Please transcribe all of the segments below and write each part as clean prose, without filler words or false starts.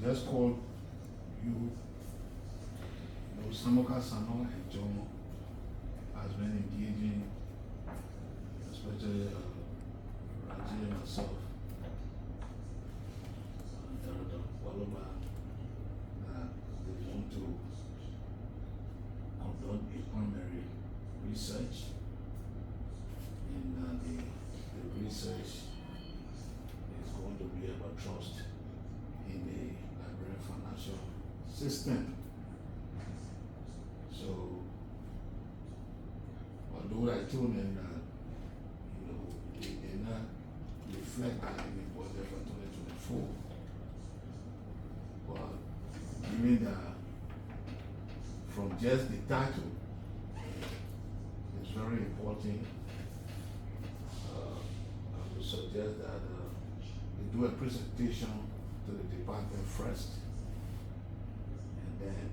just called you. Samoka Sano and John has been engaging, especially Raji and myself, Director Waloba, that they want to conduct a primary research. And the research is going to be about trust in the Liberian financial system. So, although I told them that, they did not reflect that in the budget for 2024, but given that from just the title, it's very important, I would suggest that they do a presentation to the department first, and then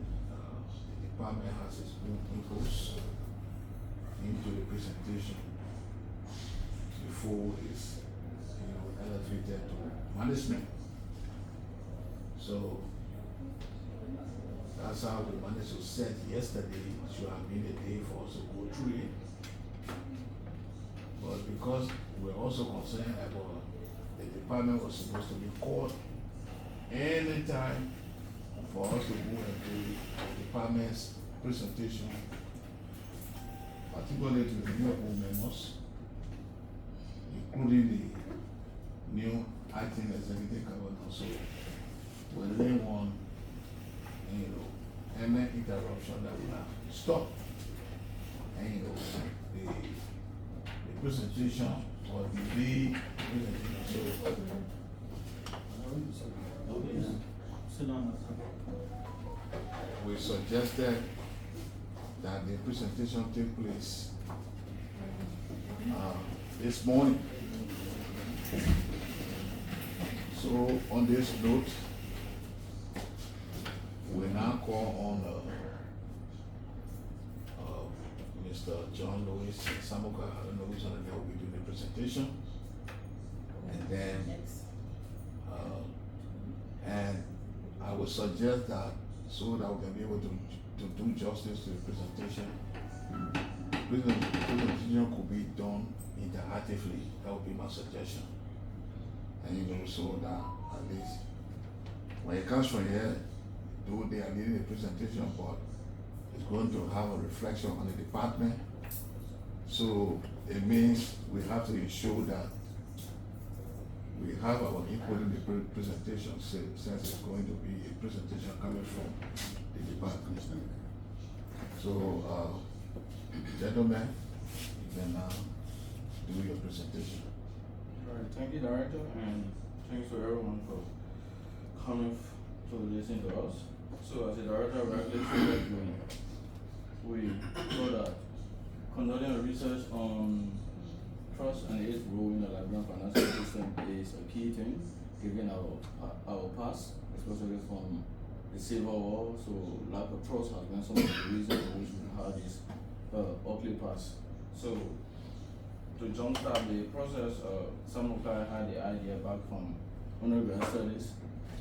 the department has its own inputs into the presentation before it's elevated to management. So that's how the manager said yesterday should have been a day for us to go through it. But because we're also concerned about the department was supposed to be called anytime for us to go and do the department's presentation, particularly to the new members, including the new acting executive governor. So we really want, any interruption that will have stop. And the presentation or the day presentation. So we suggested that the presentation take place this morning. So on this note, we now call on Mr. John Louis Samoka. I don't know who's on the will be doing the presentation. And then and I would suggest that so that we can be able to do justice to the presentation, presentation could be done interactively. That would be my suggestion. And so that at least when it comes from here, though they are leading the presentation, but it's going to have a reflection on the department. So it means we have to ensure that we have our input in the presentation since it's going to be a presentation coming from the department. So, gentlemen, you can now do your presentation. All right, thank you, Director, and thanks to everyone for coming to listen to us. So, as a Director of Regulation, we know that conducting a research on trust and its role in the Liberian financial system is a key thing, given our past, especially from the Civil War. So lack of trust has been some of the reasons for which we had this ugly past. So to jumpstart the process, Samukai had the idea back from undergrad studies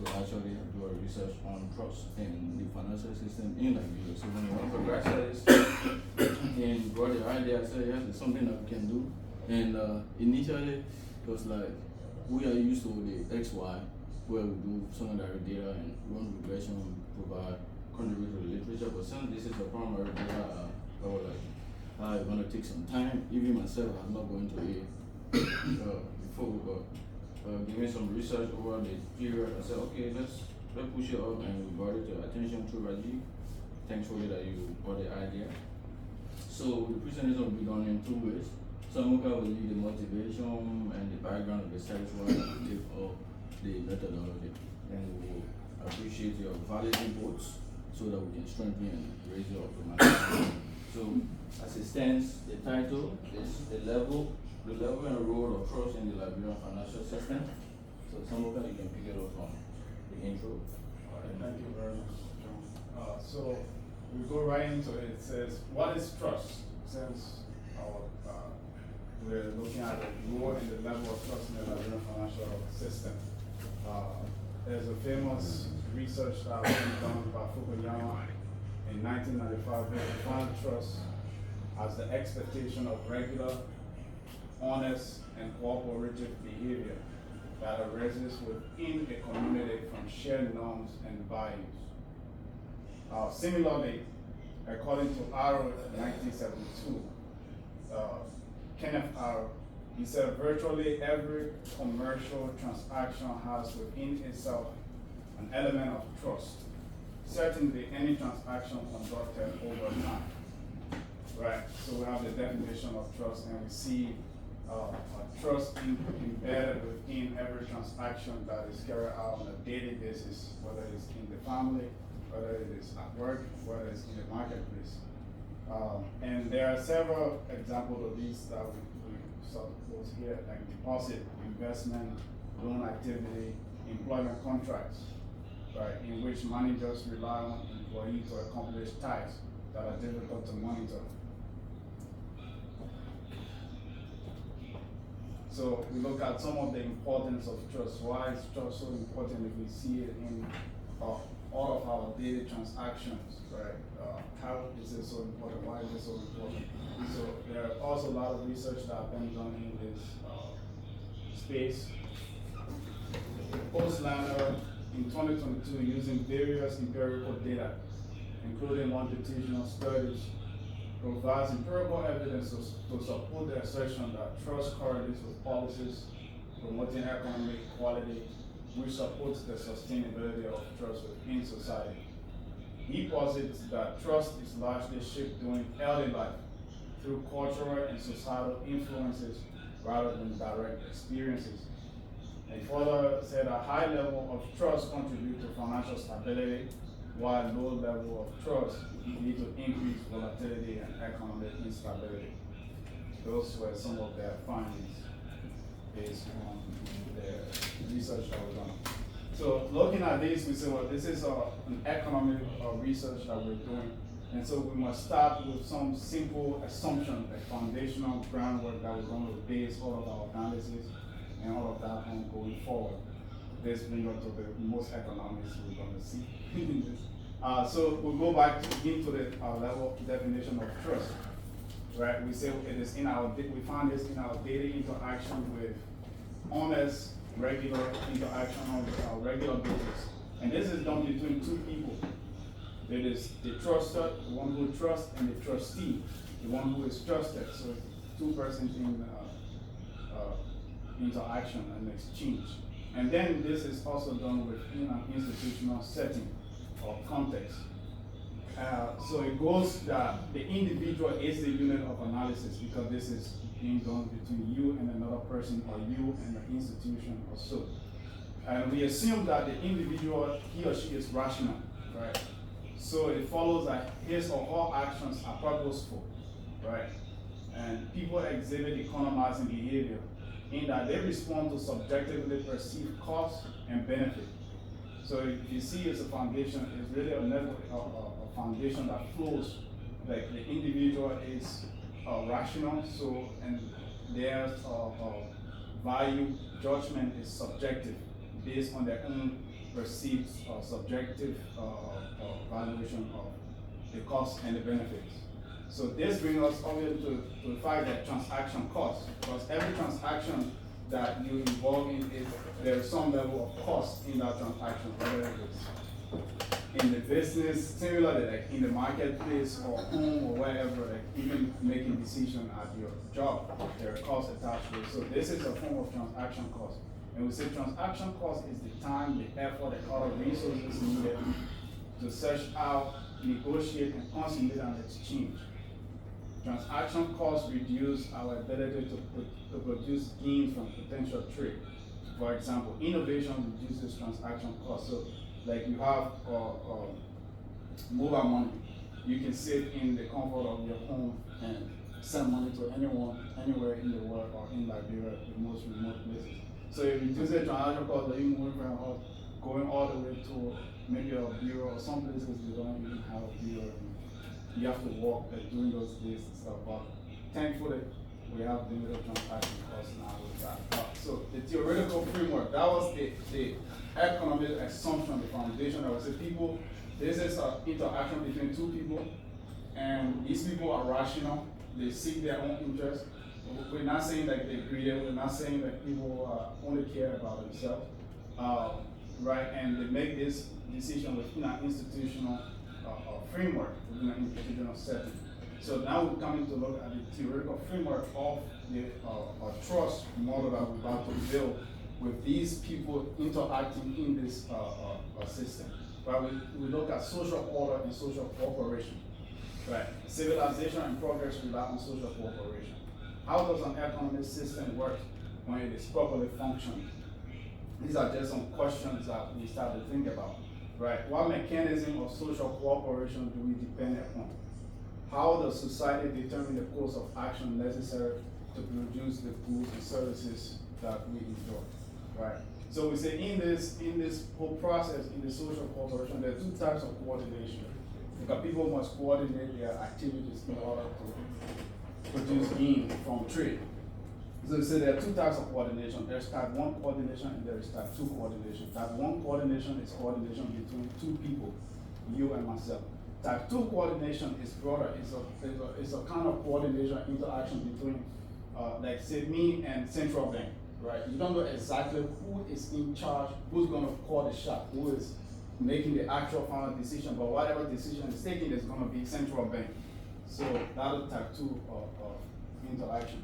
to actually do a research on trust in the financial system in Liberia. So when we went for grad studies, and brought the idea, I said, yes, it's something that we can do. And initially, it was like, we are used to the XY, where we do some of the data and run regression, provide, contribute to the literature. But since this is a primary data, I was like, it's going to take some time. Even myself, I'm not going to it before, but giving some research over the period, I said, okay, let's push it up, and we brought it to attention to Raji. Thankfully that you brought the idea. So the presentation will be done in 2 ways. Samuka will lead the motivation and the background of the research while I will take up the methodology. And we will appreciate your valid inputs so that we can strengthen and raise it up to my So as it stands, the title is the level and role of trust in the Liberian financial system. So Samuka, you can pick it up from the intro. All right, thank you very much, John. So we go right into it. It says, what is trust? Since we're looking at the role and the level of trust in the Liberian financial system. there's a famous research that was done by Fukuyama in 1995 where they defined trust as the expectation of regular, honest, and cooperative behavior that arises within a community from shared norms and values. Similarly, according to R. 1972, Kenneth R. He said virtually every commercial transaction has within itself an element of trust. Certainly any transaction conducted over time. Right, so we have the definition of trust and we see trust embedded within every transaction that is carried out on a daily basis, whether it's in the family, whether it is at work, whether it's in the marketplace. And there are several examples of these that we saw those here, like deposit, investment, loan activity, employment contracts, right, in which managers rely on employees to accomplish tasks that are difficult to monitor. So we look at some of the importance of trust. Why is trust so important if we see it in all of our daily transactions, right? How is it so important? Why is it so important? So there are also a lot of research that have been done in this space. Postlander in 2022 using various empirical data, including longitudinal studies, provides empirical evidence to support the assertion that trust correlates with policies promoting economic equality, which supports the sustainability of trust within society. He posits that trust is largely shaped during early life through cultural and societal influences rather than direct experiences. And further said a high level of trust contributes to financial stability, while low level of trust lead to increased volatility and economic instability. Those were some of their findings based on the research that was done. So looking at this, we say, well, this is an economic research that we're doing. And so we must start with some simple assumption, a foundational groundwork that we're going to base all of our analysis and all of that on going forward. This brings us to the most economics we're going to see in this. So we'll go back into the level of definition of trust. Right? We say it is in our, we find this in our daily interaction with honest, regular interaction on a regular basis. And this is done between two people. It is the truster, the one who trusts, and the trustee, the one who is trusted. So two persons in interaction and exchange. And then this is also done within an institutional setting or context. So it goes that the individual is the unit of analysis because this is being done between you and another person or you and the institution or so. And we assume that the individual, he or she is rational, right? So it follows that his or her actions are purposeful, right? And people exhibit economizing behavior in that they respond to subjectively perceived cost and benefit. So if you see it's a foundation, it's really a network, a foundation that flows. Like the individual is rational, so and their value judgment is subjective, based on their own perceived subjective valuation of the cost and the benefits. So this brings us obviously to the fact that transaction costs, because every transaction that you involve in is there is some level of cost in that transaction, whether it is in the business, similarly like in the marketplace or home or wherever, like even making decisions at your job, there are costs attached to it. So this is a form of transaction cost. And we say transaction cost is the time, the effort, the other resources needed to search out, negotiate, and consolidate an exchange. Transaction costs reduce our ability to produce gains from potential trade. For example, innovation reduces transaction costs. So, like you have mobile money, you can sit in the comfort of your home and send money to anyone, anywhere in the world or in Liberia, the most remote places. So it reduces transaction costs, like you moving from house, going all the way to maybe a bureau, or some places they don't even have a bureau. You have to walk during those days and stuff. But thankfully, we have limited transaction costs now with that. So the theoretical framework, that was the economic assumption, the foundation that we say people, this is an interaction between two people, and these people are rational, they seek their own interest. We're not saying that they're greedy, we're not saying that people only care about themselves, right? And they make this decision within an institutional framework, within an institutional setting. So now we're coming to look at the theoretical framework of the trust model that we're about to build with these people interacting in this system. Right? We look at social order and social cooperation. Right? Civilization and progress rely on social cooperation. How does an economic system work when it is properly functioning? These are just some questions that we start to think about. Right? What mechanism of social cooperation do we depend upon? How does society determine the course of action necessary to produce the goods and services that we enjoy? Right? So we say in this whole process, in the social cooperation, there are two types of coordination. Because people must coordinate their activities in order to produce gain from trade. So we say there are two types of coordination. There's type 1 coordination and there is type 2 coordination. Type 1 coordination is coordination between two people, you and myself. Type 2 coordination is broader. It's a kind of coordination interaction between, like say me and central bank, right? You don't know exactly who is in charge, who's going to call the shot, who is making the actual final decision, but whatever decision is taken is going to be central bank. So that is type 2 interaction.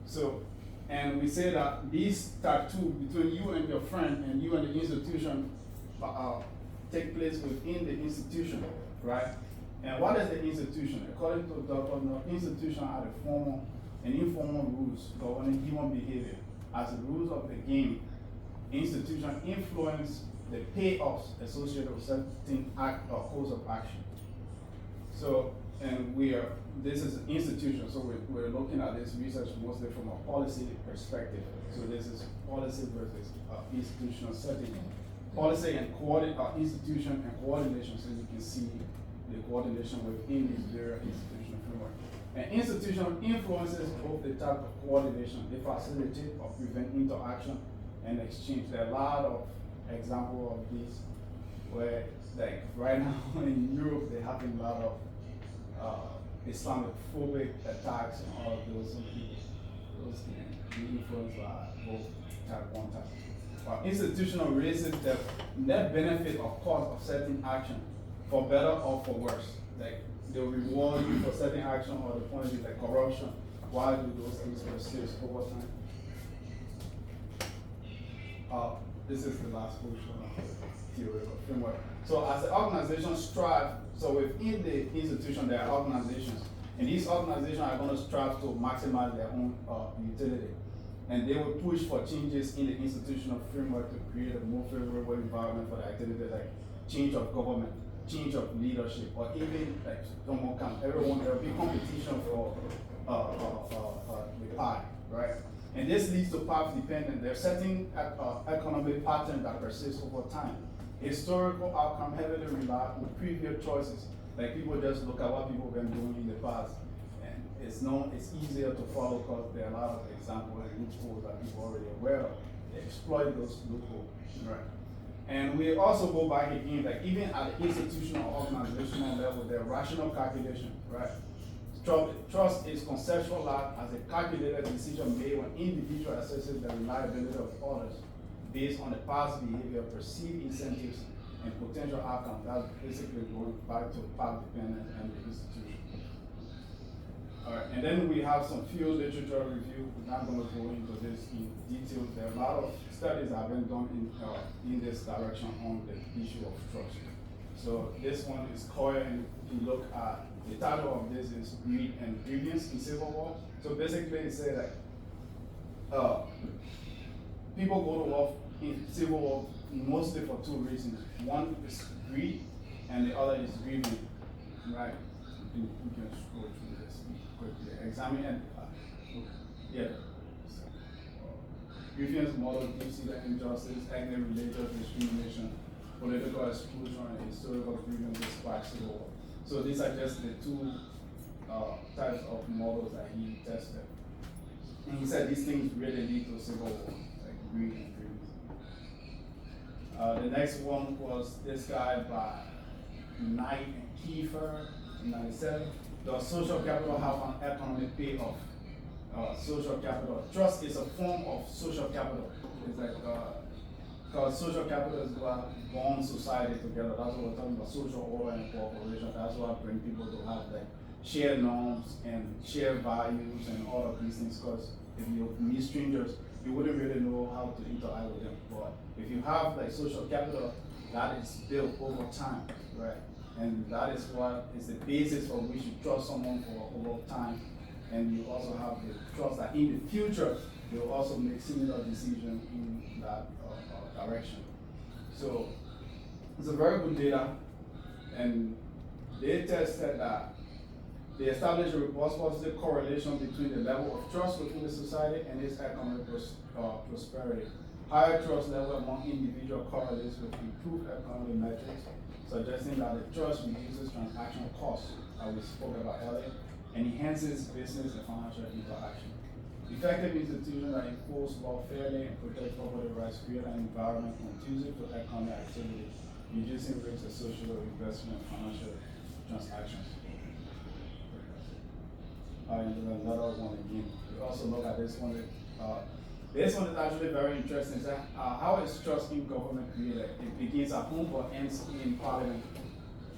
So, and we say that these type 2 between you and your friend and you and the institution take place within the institution, right? And what is the institution? According to Dr. No, institution are the formal and informal rules governing human behavior. As the rules of the game, institution influence the payoffs associated with certain act or course of action. So, and this is an institution, so we're looking at this research mostly from a policy perspective. So this is policy versus institutional setting. Policy and institution and coordination, so you can see the coordination within this various institutional framework. And institutional influences both the type of coordination, they facilitate or prevent interaction and exchange. There are a lot of examples of these where, like right now in Europe, they're having a lot of Islamophobic attacks and all of those. Those can be influenced by both type 1 type. Institutional raises the net benefit of cost of certain action for better or for worse. Like they'll reward you for certain action, or the point is like corruption. Why do those things persist over time? This is the last portion of the theoretical framework. So as the organization strive, so within the institution there are organizations, and these organizations are going to strive to maximize their own utility. And they will push for changes in the institutional framework to create a more favorable environment for the activity, like change of government, change of leadership, or even like everyone, there will be competition for the pie, right? And this leads to path dependent. There are certain economic patterns that persist over time. Historical outcome heavily rely on previous choices. Like people just look at what people have been doing in the past. It's easier to follow because there are a lot of examples and loopholes that people are already aware of. They exploit those loopholes, right? And we also go back again, like even at the institutional or organizational level, there are rational calculation, right? Trust is conceptualized as a calculated decision made when individual assesses the reliability of others based on the past behavior, perceived incentives, and potential outcomes. That's basically going back to path dependence and the institution. All right, and then we have some field literature review. We're not going to go into this in detail. There are a lot of studies that have been done in this direction on the issue of trust. So this one is Coyer, and you look at the title of this is Greed and Grievance in Civil War. So basically it says that people go to war in civil war mostly for two reasons. One is greed and the other is grieving, right? We can scroll through this quickly. Examine and grievance model gives you the injustice, ethnic religious discrimination, political exclusion, and historical grievance despite civil war. So these are just the two types of models that he tested. And he said these things really lead to civil war, like greed and greed. The next one was this guy by Knight and Kiefer in 97. Does social capital have an economic payoff? Social capital. Trust is a form of social capital. It's like, because social capital is what bonds society together. That's what we're talking about, social order and cooperation. That's what brings people to have like shared norms and shared values and all of these things. Because if you meet strangers, you wouldn't really know how to interact with them. But if you have like social capital, that is built over time, right? And that is what is the basis for which you trust someone for over time. And you also have the trust that in the future, they'll also make similar decisions in that direction. So it's a very good data. And they tested that they established a robust positive correlation between the level of trust within the society and its economic prosperity. Higher trust level among individual correlates with improved economic metrics, suggesting that the trust reduces transactional costs that we spoke about earlier and enhances business and financial interaction. Effective institutions that enforce law fairly and protect property rights create an environment conducive to economic activity, reducing risks associated with investment and financial transactions. And then another one again. We also look at this one. This one is actually very interesting. So, how is trust in government created? It begins at home but ends in parliament.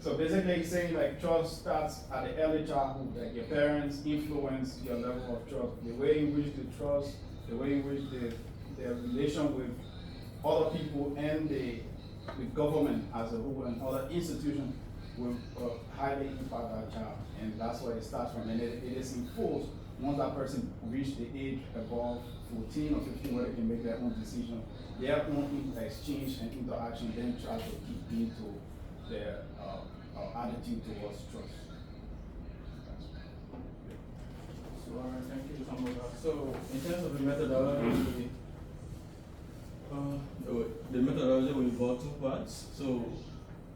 So basically, he's saying like trust starts at the early childhood. Like your parents influence your level of trust. The way in which they trust, the way in which their relation with other people and the government as a whole and other institutions will highly impact that child. And that's where it starts from. And it is enforced once that person reaches the age above 14 or 15 where they can make their own decision, their own exchange and interaction then try to keep into their attitude towards trust. So, alright, thank you so much. So, in terms of the methodology, we involve two parts. So,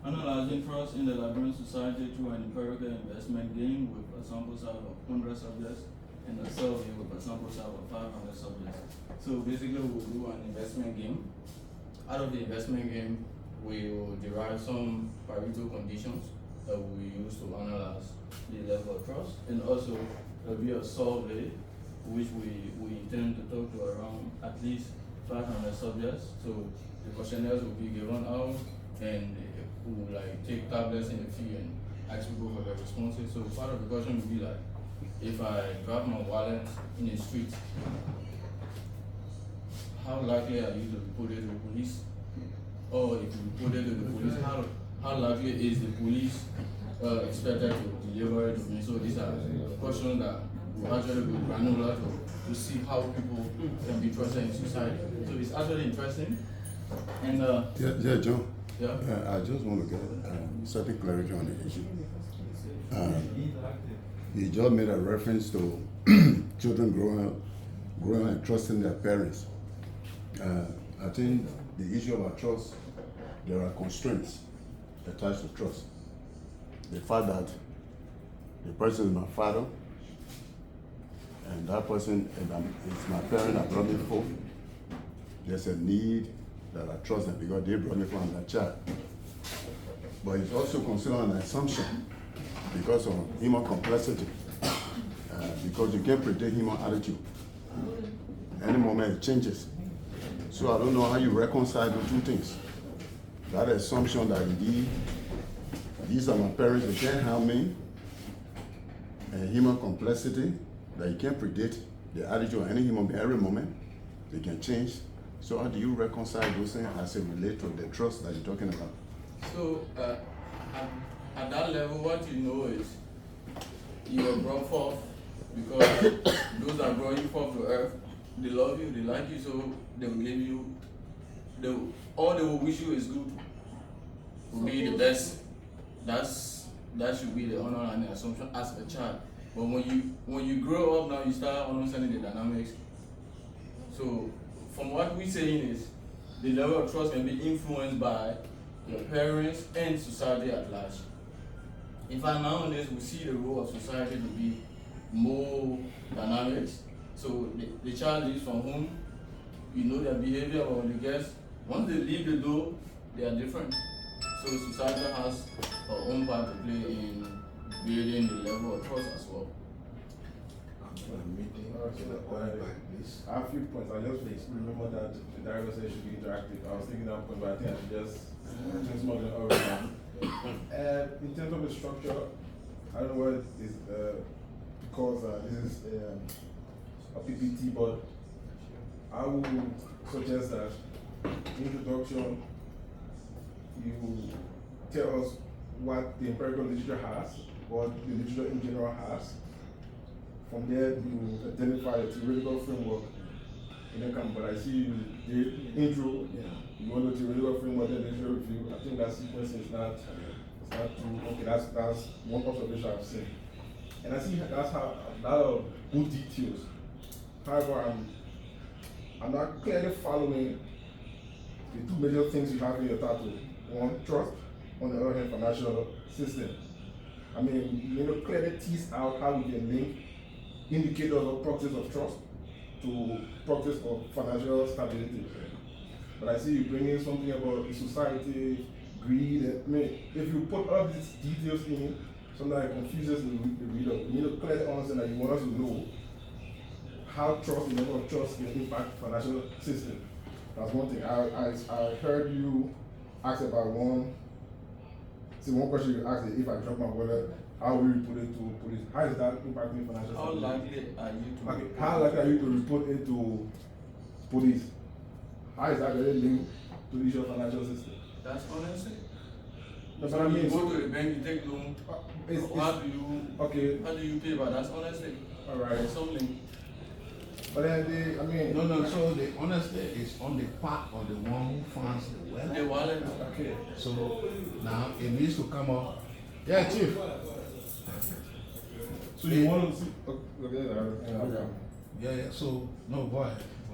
analyzing trust in the Liberian society through an empirical investment game with a sample size of 100 subjects and a survey with a sample size of 500 subjects. So basically we'll do an investment game. Out of the investment game, we will derive some Pareto conditions that we use to analyze the level of trust. And also there'll be a survey which we intend to talk to around at least 500 subjects. So the questionnaires will be given out and we will like take tablets in the field and ask people for their responses. So part of the question will be like, if I drop my wallet in the street, how likely are you to report it to the police? Or if you report it to the police, how likely is the police expected to deliver it to me? So these are questions that will actually be granular to see how people can be trusted in society. So it's actually interesting. And yeah, John. Yeah. I just want to get certain clarity on the issue. You just made a reference to children growing and trusting their parents. I think the issue about trust, there are constraints attached to trust. The fact that the person is my father, and that person is my parent that brought me forth. There's a need that I trust them because they brought me from that child. But it's also considered an assumption because of human complexity. Because you can't predict human attitude. Any moment it changes. So I don't know how you reconcile the two things. That assumption that indeed these are my parents, they can't harm me, and human complexity that you can't predict the attitude of any human being every moment, they can change. So how do you reconcile those things as it relates to the trust that you're talking about? so at that level, what you know is you are brought forth because those that brought you forth to earth, they love you, they like you, so they will give you, all they will wish you is good, will be the best. That should be the honor and the assumption as a child. But when you grow up now, you start understanding the dynamics. So from what we're saying is the level of trust can be influenced by your parents and society at large. In fact, nowadays we see the role of society to be more dynamics So the child is from home, you know their behavior or the guests. Once they leave the door, they are different. So society has her own part to play in building the level of trust as well. For a meeting, Okay. so going back, please. I have a few points. I just remember that the director said it should be interactive. I was thinking that point, but I think I should just more than already. In terms of the structure, I don't know what it is because this is a PPT, but I would suggest that introduction, you tell us what the empirical literature has, what the literature in general has. From there, you identify a theoretical framework in the camp. But I see you did intro, you want the theoretical framework, then literature review. I think that sequence is not too okay. That's one observation I've seen, and I see that's how a lot of good details. However, I'm not clearly following the two major things you have in your title. One, trust. On the other hand, financial system. I mean, you know, clearly tease out how we can link indicators of practice of trust to practice of financial stability. But I see you bring in something about the society, greed, and I mean, if you put all these details in, sometimes it confuses the reader. You need to clearly understand that you want us to know how trust, the level of trust can impact financial system. That's one thing. I heard you ask about one question you asked is if I drop my wallet, how will you report it to police? How is that impacting financial How stability? likely are you to? Okay, how likely are you to report it to police? How is that really linked to the issue of financial system? That's honestly. No, So but I mean, you go to the bank, you take loan. How do you pay? But that's honestly. all right. There's something. But then No, so the honesty is on the part of the one who funds the well. The wallet. okay. So now it needs to come up. Yeah, Chief. So you want to see? Okay. Yeah, so, no, boy.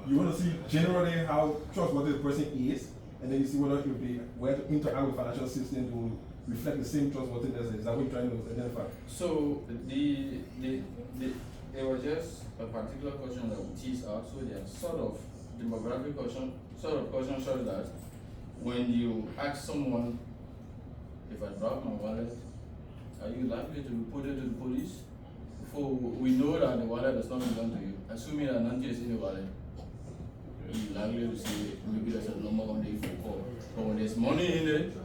You want to see generally how trustworthy the person is, and then you see whether if they were to interact with financial system to reflect the same trustworthiness. Is that what you're trying to identify? So there was just a particular question that we teased out. So there are sort of demographic question shows that when you ask someone, if I drop my wallet, are you likely to report it to the police? For we know that the wallet does not belong to you. Assuming that nothing is in the wallet, you're likely to say maybe there's a number on the phone call. But when there's money in it,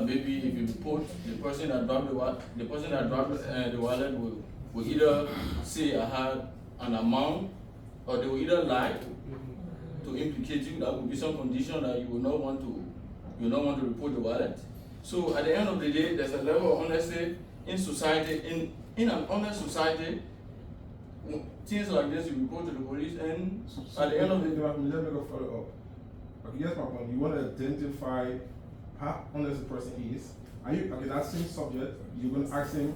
maybe if you report the person that dropped the wallet will either say I had an amount, or they will either lie to implicate you. That would be some condition that you will not want to report the wallet. So at the end of the day, there's a level of honesty in society. In an honest society, things like this you report to the police, and at the end of the day, let me go follow up. Okay, here's my point. You want to identify how honest the person is. Are you okay? That same subject, you're going to ask him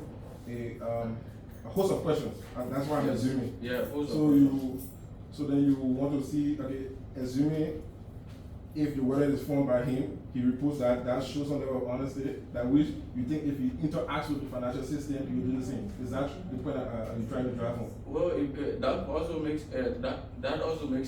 a host of questions, and that's why I'm assuming. Yeah, So then you want to see, okay, assuming if the wallet is formed by him, he reports that shows some level of honesty, that which you think if he interacts with the financial system, he will do the same. Is that the point you're trying to drive home? well, that also makes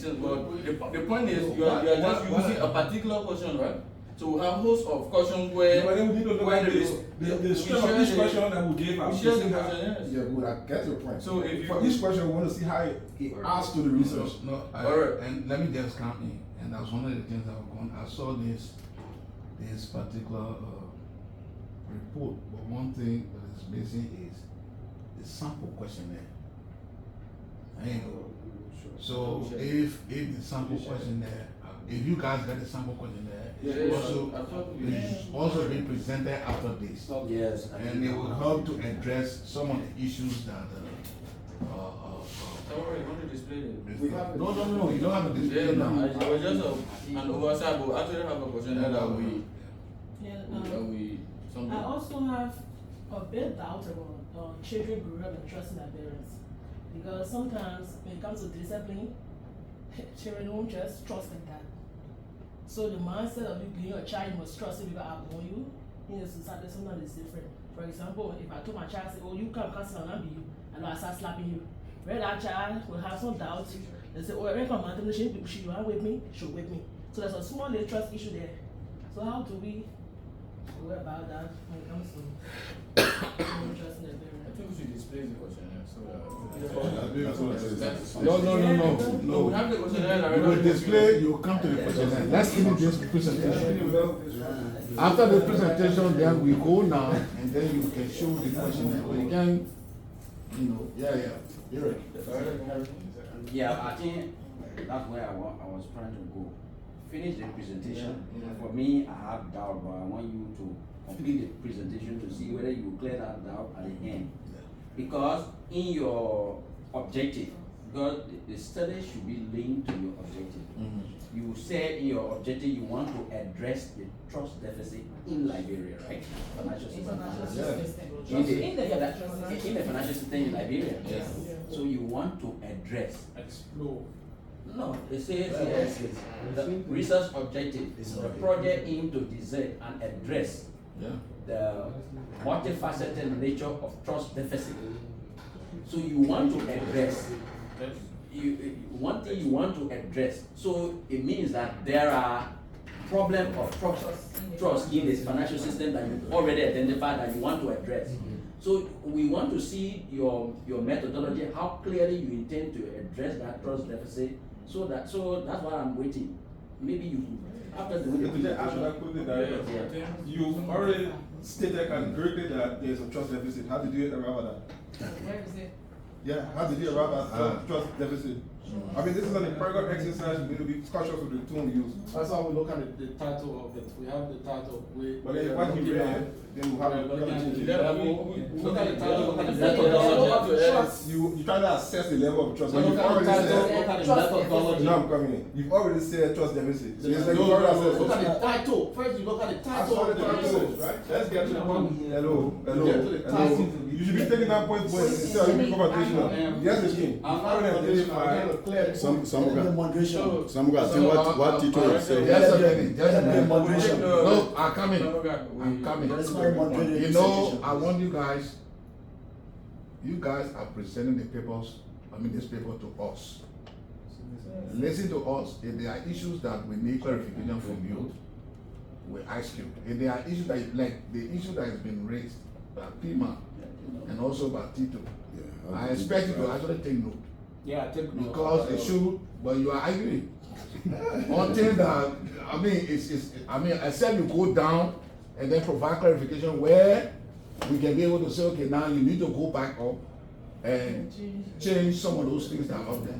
sense. But the point is, you are just using a particular question, right? So we have host of questions where. No, but then we need to look at the strength of each question that we gave out. We share the question, yes. Yeah, good. I get your point. So if for each question, we want to see how it adds to the research. Alright. And let me just come in, and that's one of the things I saw this particular report, but one thing that is missing is the sample questionnaire. So if the sample questionnaire, if you guys got the sample questionnaire, it should also be presented after this. Yes. And it will help to address some of the issues that Don't worry, you want to display it. No, you don't have to display it now. It was just an oversight, but we actually have a question that we I also have a bit doubt about children growing up and trusting their parents, because sometimes when it comes to discipline, children won't just trust like that. So the mindset of you being a child, you must trust it because I born you. In a society, sometimes it's different. For example, if I told my child, say, "Oh, you come cussing and I'll be you," and I start slapping you. where that child will have some doubt, they say, oh, I reckon my she want with me, she'll with me. So there's a small little trust issue there. So how do we go about that when it comes to trust in the parent? I think we should display the questionnaire so That's what I said. No. we have the questionnaire. You will display, you will come to the questionnaire. Let's finish this presentation. After the presentation, then we go now, and then you can show the questionnaire. But you can, you're right. Yeah, I think that's where I was trying to go. Finish the presentation. For me, I have doubt, but I want you to complete the presentation to see whether you will clear that doubt at the end. Because in your objective, because the study should be linked to your objective. You said in your objective you want to address the trust deficit in Liberia, right? Financial system. In the financial system in Liberia. Yes. So you want to address. Explore. No, it says yes. The research objective is the project aim to design and address the multifaceted nature of trust deficit. So you want to address. One thing you want to address. So it means that there are problems of trust in this financial system that you already identified that you want to address. So we want to see your methodology, how clearly you intend to address that trust deficit. So that's why I'm waiting. Maybe you after the you've already stated categorically that there's a trust deficit. How did you arrive at that? Where is it? Yeah, how did you arrive at trust deficit? I mean, this is an empirical exercise. We need to be cautious with the tone we use. That's how we look at the title of it. We have the title. But then what you read, then we have look at the level. look at the title, look at the methodology. You try to assess the level of trust. But Look you've at the already title, said. look at the methodology. Now I'm coming in. You've already said trust deficit. So it's like No, you've already assessed. look at the title. First, you look at the I title saw of the the title, research. right? Let's get to the point. Hello. Get to the title. You should be taking that point instead of being confrontational. Yes, again. I'm not identified. Some guys think what Tito is saying. Just a minute. No, I'm coming. That's very moderate. You know, I want you guys are presenting this paper to us. Listen to us. If there are issues that we need clarification from you, we ask you. If there are issues that, like the issue that has been raised by Pima and also by Tito, I expect you to actually take note. Yeah, I take note. Because it should, but you are angry. Until that, except you go down and then provide clarification where we can be able to say, okay, now you need to go back up and change some of those things that are up there.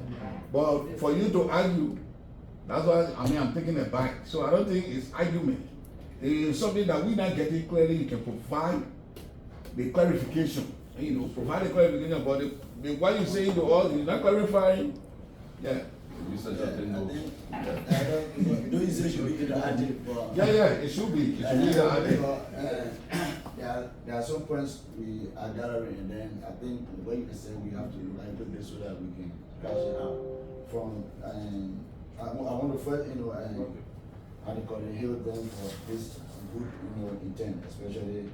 But for you to argue, that's why I'm taking it back. So I don't think it's argument. It's something that we're not getting clearly. You can provide the clarification. Provide the clarification about it. What you say to us, you're not clarifying. Yeah. You said something no. You know, you say it should be interactive, but It should be. It should be interactive. there are some points we are gathering, and then I think what you can say we have to look into this so that we can cash it out. From I want to first, how they call it, hail them for this good, intent, especially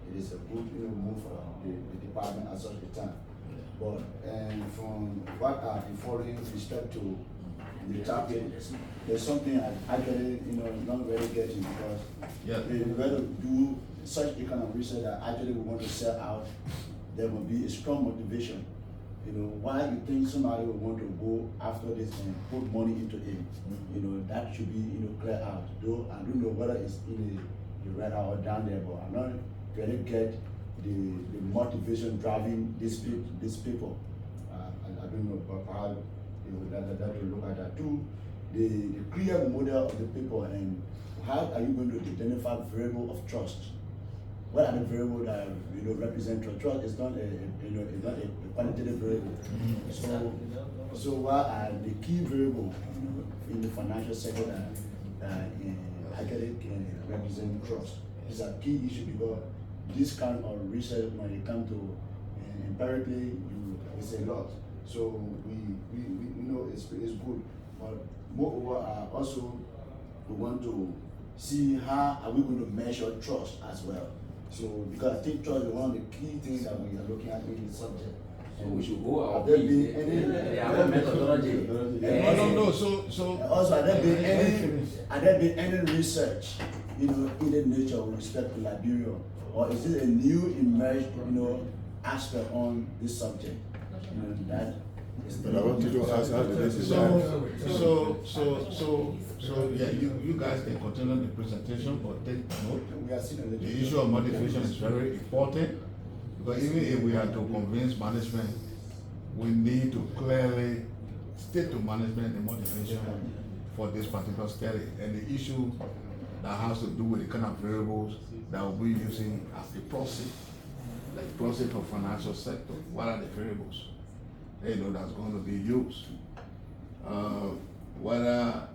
it is a good, move for the department at such a time. But from what I've been following with respect to the topic, there's something I actually, not really getting because we rather do such a kind of research that actually we want to sell out. There will be a strong motivation. Why you think somebody will want to go after this and put money into it? That should be, clear out. Though I don't know whether it's in the red or down there, but I'm not really get the motivation driving these people. I don't know, but perhaps that will look at that too. The clear model of the people and how are you going to identify variable of trust? What are the variables that represent trust? Trust is not a quantitative variable. So what are the key variables in the financial sector that actually can represent trust? These are key issues because this kind of research, when it comes to empirically, it's a lot. So we know it's good, but moreover, also we want to see how are we going to measure trust as well. So because I think trust is one of the key things that we are looking at in this subject. So we should go our Have there way. been any- They have a methodology. No, so. Also, have there been any research, in the nature with respect to Liberia, or is it a new emerged, aspect on this subject? That is. But I want you to ask how did this is So, yeah, you guys can continue the presentation, but take note. We have seen a The issue of motivation is very important, because even if we are to convince management, we need to clearly state to management the motivation for this particular study and the issue that has to do with the kind of variables that we'll be using as the proxy, like proxy for financial sector. What are the variables that's going to be used? Whether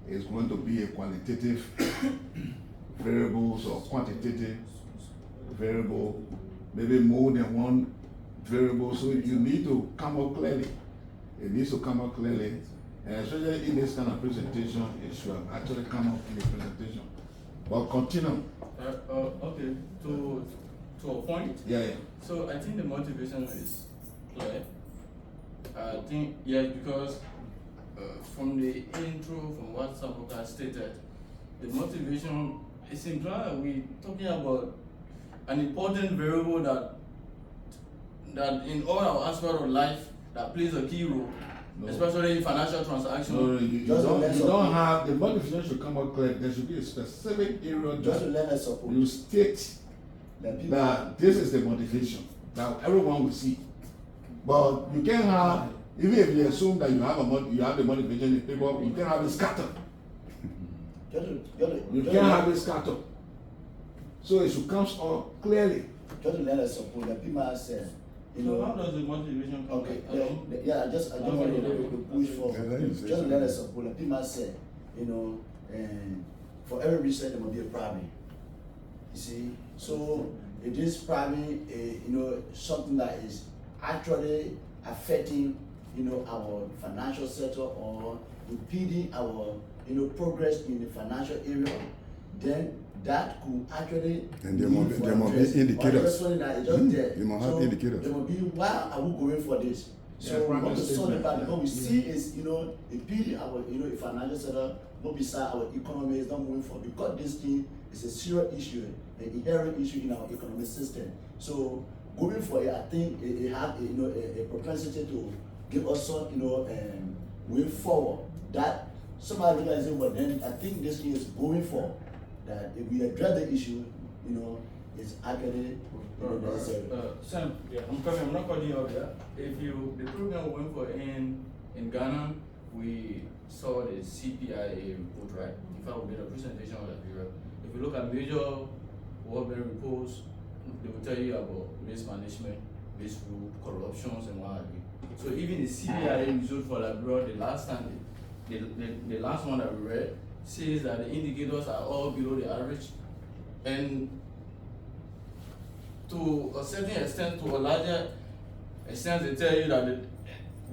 it's going to be a qualitative variables or quantitative variable, maybe more than one variable. So you need to come up clearly. It needs to come up clearly, and especially in this kind of presentation, it should actually come up in the presentation. But continue. Okay, to a point. Yeah. So I think the motivation is clear. I think, yes, because from the intro, from what Samuka stated, the motivation is in drive. We're talking about an important variable that in all our aspects of life that plays a key role, especially in financial transactions. No, you don't have, the motivation should come out clear. There should be a specific area Just to that let us support. you state that this is the motivation that everyone will see. But you can't have, even if you assume that you have the motivation in people, you can't have it scattered. You can't have it scattered. So it should come out clearly. Just to let us support that people are saying, So how does the motivation come? Okay, I don't- I just want to push for, Yeah, let him say just to let us support that people are saying, and for every research there must be a problem. You see, so it is probably something that is actually affecting our financial sector or impeding our progress in the financial area, then that could actually And there must be indicators. You must have indicators. There must be, why are we going for this? So we want to solve it back. What we see is impeding our financial sector, what beside our economy is not moving forward, because this thing is a serious issue, an inherent issue in our economic system. So going for it, I think it has a propensity to give us some way forward that somebody realizes, well, then I think this thing is going for that if we address the issue, it's actually necessary. Sam, I'm coming. I'm not cutting you off there. The program we went for in Ghana, we saw the CPIA report, right? In fact, we did a presentation on Liberia. If you look at major World Bank reports, they will tell you about mismanagement, misrule, corruptions, and what have you. So even the CPIA result for Liberia, the last one that we read, says that the indicators are all below the average, and to a certain extent, to a larger extent, they tell you that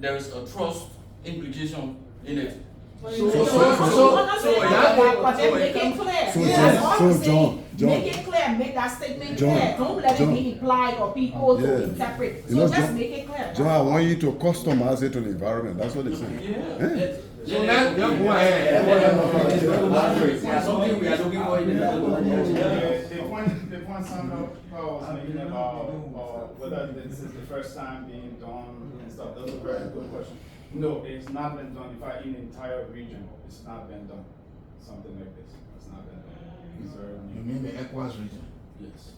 there is a trust implication in it. Make it clear. John, Make it clear, make that statement John, clear. Don't let it be implied or people Yeah. to interpret. You So know, just John- make it clear. John, I want you to customize it to the environment. That's what they say. Yeah. So now go ahead. There's something we are looking for in the The point Sandra was making about whether this is the first time being done and stuff, that's a very good question. No, it's not been done. In fact, in the entire region, it's not been done. Something like this, it's not been done. It's very You mean the ECOWAS region? Yes.